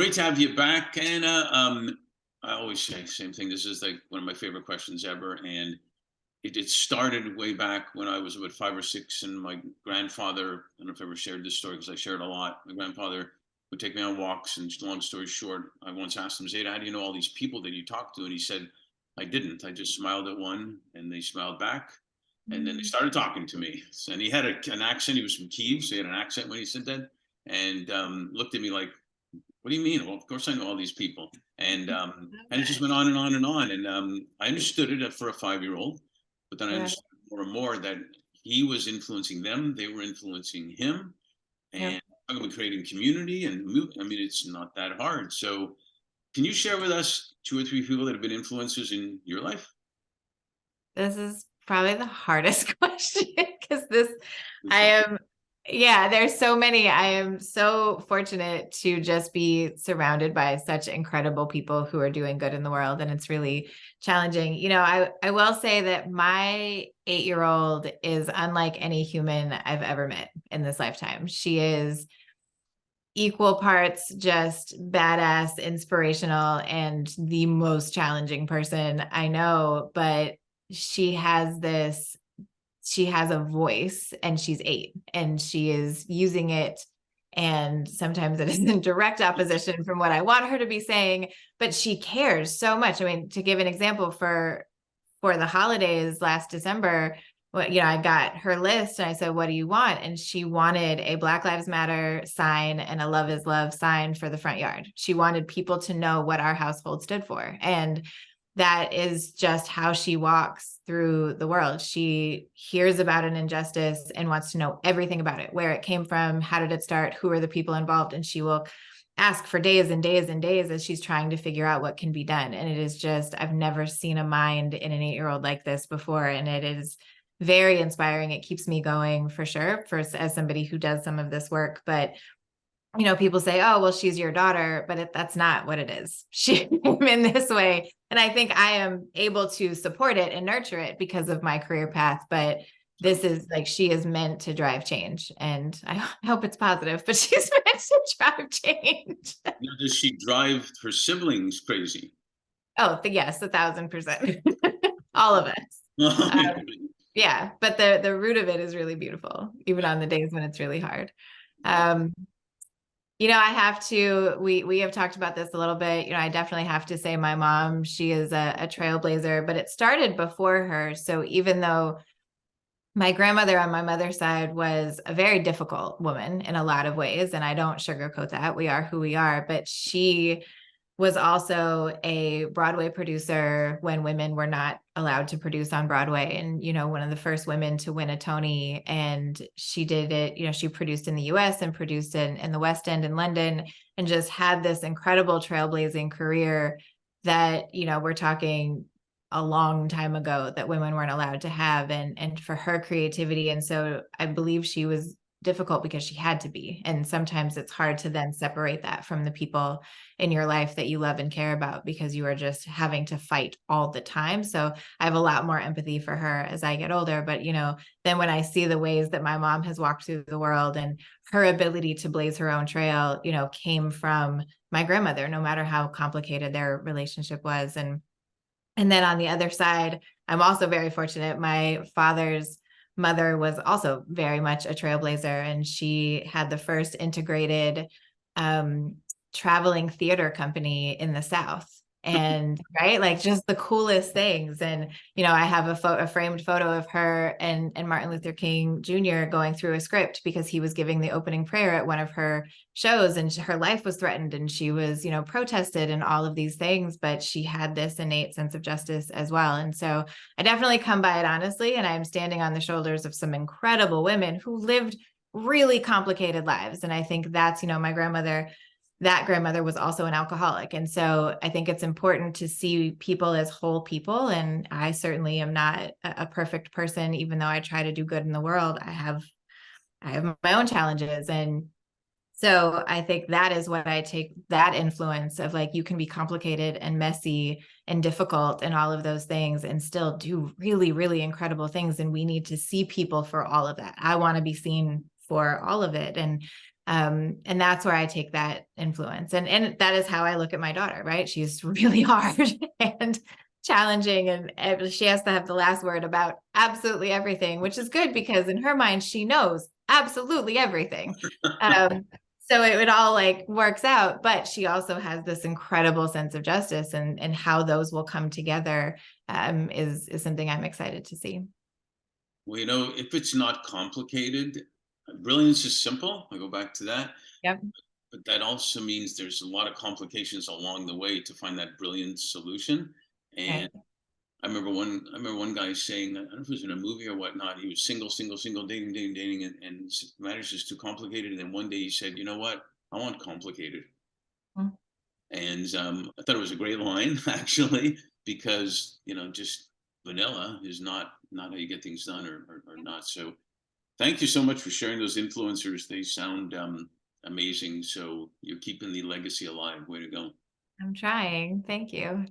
great to have you back, Anna. I always say the same thing. This is like one of my favorite questions ever, and it started way back when I was about 5 or 6, and my grandfather. I don't know if I ever shared this story because I shared a lot. My grandfather would take me on walks, and long story short, I once asked him, "Zeta, how do you know all these people that you talk to?" And he said, "I didn't. I just smiled at one, and they smiled back." And then they Mm. started talking to me. And he had an accent. He was from Kiev, so he had an accent when he said that, and looked at me like, what do you mean? Well, of course I know all these people. Love And it just that. went on and on and on. And I understood it for a 5-year-old, but then I Yeah. understood more and more that he was influencing them, they were influencing him, Yep. and talking about creating community and move. I mean, it's not that hard. So, can you share with us 2 or 3 people that have been influencers in your life? This is probably the hardest question because this, I Sure. am, yeah, there's so many. I am so fortunate to just be surrounded by such incredible people who are doing good in the world. And it's really challenging. I will say that my 8-year-old is unlike any human I've ever met in this lifetime. She is equal parts just badass, inspirational, and the most challenging person I know. But she has this, she has a voice and she's 8 and she is using it. And sometimes it is in direct opposition from what I want her to be saying, but she cares so much. I mean, to give an example, for the holidays last December, I got her list and I said, "What do you want?" And she wanted a Black Lives Matter sign and a Love is Love sign for the front yard. She wanted people to know what our household stood for. And that is just how she walks through the world. She hears about an injustice and wants to know everything about it, where it came from, how did it start, who are the people involved, and she will ask for days and days and days as she's trying to figure out what can be done. And it is just, I've never seen a mind in an 8-year-old like this before. And it is very inspiring. It keeps me going for sure, as somebody who does some of this work. But people say, "Oh, well, she's your daughter," but that's not what it is. She came in this way. And I think I am able to support it and nurture it because of my career path. But this is like, she is meant to drive change. And I hope it's positive, but she's meant to drive change. Now, does she drive her siblings crazy? Oh, yes, 1,000%. All of us. Yeah, but the root of it is really beautiful, even on the days when it's really hard. Um, I have to, we have talked about this a little bit. I definitely have to say my mom, she is a trailblazer, but it started before her. So even though my grandmother on my mother's side was a very difficult woman in a lot of ways, and I don't sugarcoat that, we are who we are, but she was also a Broadway producer when women were not allowed to produce on Broadway. And, one of the first women to win a Tony. And she did it, she produced in the US and produced in the West End in London, and just had this incredible trailblazing career that, we're talking a long time ago that women weren't allowed to have, and for her creativity. And so I believe she was difficult because she had to be. And sometimes it's hard to then separate that from the people in your life that you love and care about, because you are just having to fight all the time. So I have a lot more empathy for her as I get older. But, then when I see the ways that my mom has walked through the world, and her ability to blaze her own trail, came from my grandmother, no matter how complicated their relationship was. And then on the other side, I'm also very fortunate. My father's mother was also very much a trailblazer, and she had the first integrated um, traveling theater company in the South. And right, like, just the coolest things. And I have a framed photo of her and Martin Luther King Jr. going through a script because he was giving the opening prayer at one of her shows, and her life was threatened, and she was protested and all of these things, but she had this innate sense of justice as well. And so I definitely come by it honestly, and I'm standing on the shoulders of some incredible women who lived really complicated lives. And I think that's, my grandmother, that grandmother was also an alcoholic. And so I think it's important to see people as whole people. And I certainly am not a perfect person, even though I try to do good in the world. I have my own challenges. And so I think that is what I take, that influence of, like, you can be complicated and messy and difficult and all of those things and still do really, really incredible things. And we need to see people for all of that. I want to be seen for all of it. And And that's where I take that influence. And that is how I look at my daughter, right? She's really hard and challenging, and she has to have the last word about absolutely everything, which is good because in her mind, she knows absolutely everything. So it all like works out, but she also has this incredible sense of justice, and how those will come together is something I'm excited to see. Well, if it's not complicated, brilliance is simple. I go back to that. Yep. But that also means there's a lot of complications along the way to find that brilliant solution. And Right. I remember one guy saying, I don't know if it was in a movie or whatnot, he was single, single, single, dating, dating, dating, and marriage is too complicated. And then one day he said, you know what? I want complicated. Mm. And I thought it was a great line, actually, because just vanilla is not how you get things done, or not. So thank you so much for sharing those influencers. They sound amazing. So you're keeping the legacy alive. Way to go. I'm trying. Thank you.